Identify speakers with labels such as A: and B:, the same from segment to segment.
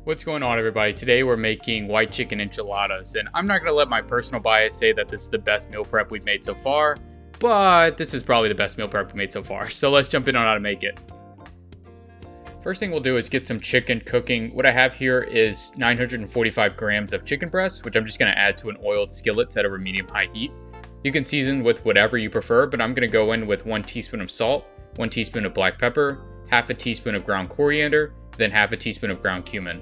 A: What's going on, everybody? Today we're making white chicken enchiladas, and I'm not going to let my personal bias say that this is the best meal prep we've made so far, but this is probably the best meal prep we've made so far, so let's jump in on how to make it. First thing we'll do is get some chicken cooking. What I have here is 945 grams of chicken breast, which I'm just going to add to an oiled skillet set over medium-high heat. You can season with whatever you prefer, but I'm going to go in with 1 teaspoon of salt, 1 teaspoon of black pepper, half a teaspoon of ground coriander, then half a teaspoon of ground cumin.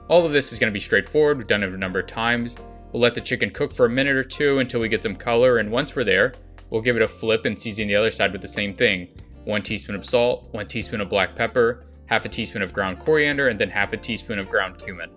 A: All of this is going to be straightforward. We've done it a number of times. We'll let the chicken cook for a minute or two until we get some color, and once we're there, we'll give it a flip and season the other side with the same thing. 1 teaspoon of salt, 1 teaspoon of black pepper, half a teaspoon of ground coriander, and then half a teaspoon of ground cumin.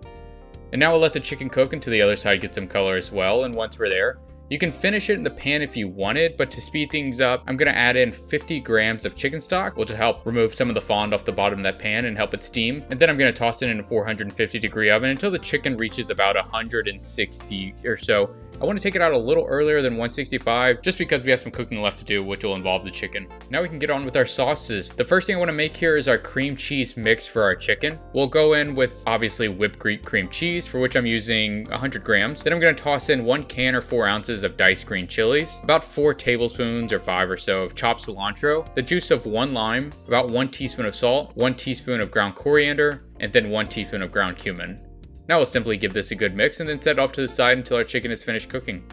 A: And now we'll let the chicken cook until the other side gets some color as well, and once we're there, you can finish it in the pan if you wanted, but to speed things up, I'm going to add in 50 grams of chicken stock, which will help remove some of the fond off the bottom of that pan and help it steam. And then I'm going to toss it in a 450-degree oven until the chicken reaches about 160 or so. I want to take it out a little earlier than 165, just because we have some cooking left to do, which will involve the chicken. Now we can get on with our sauces. The first thing I want to make here is our cream cheese mix for our chicken. We'll go in with, obviously, whipped cream cheese, for which I'm using 100 grams. Then I'm going to toss in 1 can or 4 ounces of diced green chilies, about 4 tablespoons or 5 or so of chopped cilantro, the juice of 1 lime, about 1 teaspoon of salt, 1 teaspoon of ground coriander, and then 1 teaspoon of ground cumin. Now we'll simply give this a good mix and then set it off to the side until our chicken is finished cooking.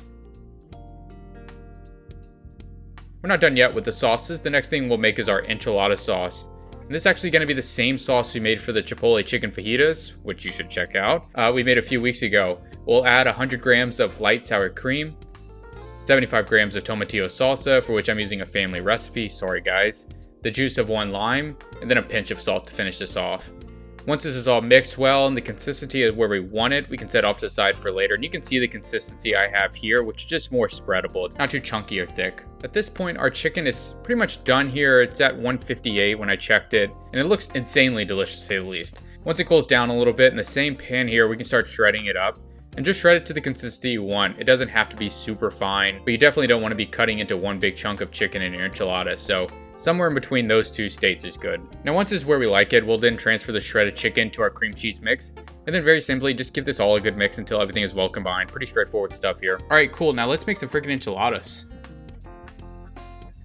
A: We're not done yet with the sauces. The next thing we'll make is our enchilada sauce. And this is actually going to be the same sauce we made for the Chipotle chicken fajitas, which you should check out. We made a few weeks ago. We'll add 100 grams of light sour cream, 75 grams of Tomatillo salsa, for which I'm using a family recipe, sorry guys, the juice of 1 lime, and then a pinch of salt to finish this off. Once this is all mixed well and the consistency is where we want it, we can set off to the side for later. And you can see the consistency I have here, which is just more spreadable. It's not too chunky or thick. At this point, our chicken is pretty much done here. It's at 158 when I checked it, and it looks insanely delicious to say the least. Once it cools down a little bit in the same pan here, we can start shredding it up. And just shred it to the consistency you want. It doesn't have to be super fine, but you definitely don't want to be cutting into one big chunk of chicken in your enchilada. So somewhere in between those two states is good. Now once this is where we like it, we'll then transfer the shredded chicken to our cream cheese mix. And then very simply, just give this all a good mix until everything is well combined. Pretty straightforward stuff here. All right, cool. Now let's make some freaking enchiladas.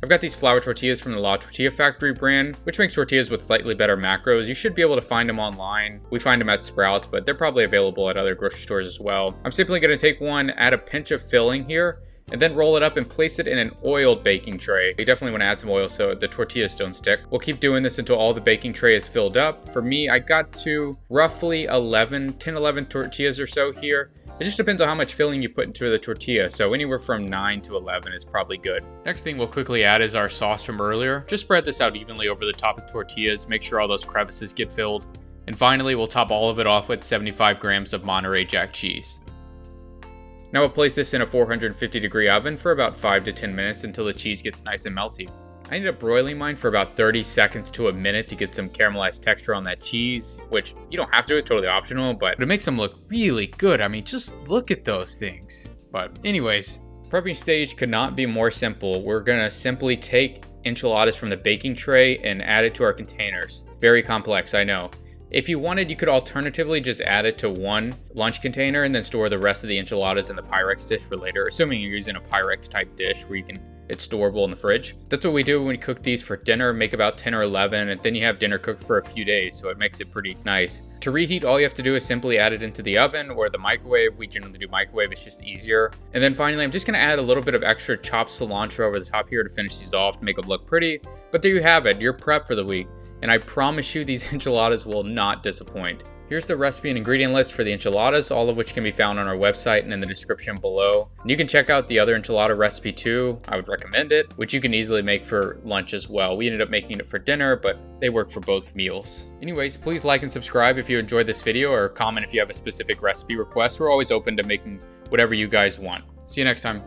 A: I've got these flour tortillas from the Tortilla Factory brand, which makes tortillas with slightly better macros. You should be able to find them online. We find them at Sprouts, but they're probably available at other grocery stores as well. I'm simply going to take one, add a pinch of filling here, and then roll it up and place it in an oiled baking tray. You definitely want to add some oil so the tortillas don't stick. We'll keep doing this until all the baking tray is filled up. For me, I got to roughly 11 tortillas or so here. It just depends on how much filling you put into the tortilla, so anywhere from 9 to 11 is probably good. Next thing we'll quickly add is our sauce from earlier. Just spread this out evenly over the top of the tortillas, make sure all those crevices get filled. And finally, we'll top all of it off with 75 grams of Monterrey Jack cheese. Now we'll place this in a 450-degree oven for about 5 to 10 minutes until the cheese gets nice and melty. I ended up broiling mine for about 30 seconds to a minute to get some caramelized texture on that cheese, which you don't have to, it's totally optional, but it makes them look really good. I mean, just look at those things. But anyways, prepping stage could not be more simple. We're gonna simply take enchiladas from the baking tray and add it to our containers. Very complex, I know. If you wanted, you could alternatively just add it to one lunch container and then store the rest of the enchiladas in the Pyrex dish for later, assuming you're using a Pyrex type dish where it's storable in the fridge. That's what we do when we cook these for dinner, make about 10 or 11, and then you have dinner cooked for a few days, so it makes it pretty nice. To reheat, all you have to do is simply add it into the oven or the microwave. We generally do microwave, it's just easier. And then finally, I'm just gonna add a little bit of extra chopped cilantro over the top here to finish these off to make them look pretty. But there you have it, you're prepped for the week. And I promise you these enchiladas will not disappoint. Here's the recipe and ingredient list for the enchiladas, all of which can be found on our website and in the description below. And you can check out the other enchilada recipe too. I would recommend it, which you can easily make for lunch as well. We ended up making it for dinner, but they work for both meals. Anyways, please like and subscribe if you enjoyed this video, or comment if you have a specific recipe request. We're always open to making whatever you guys want. See you next time.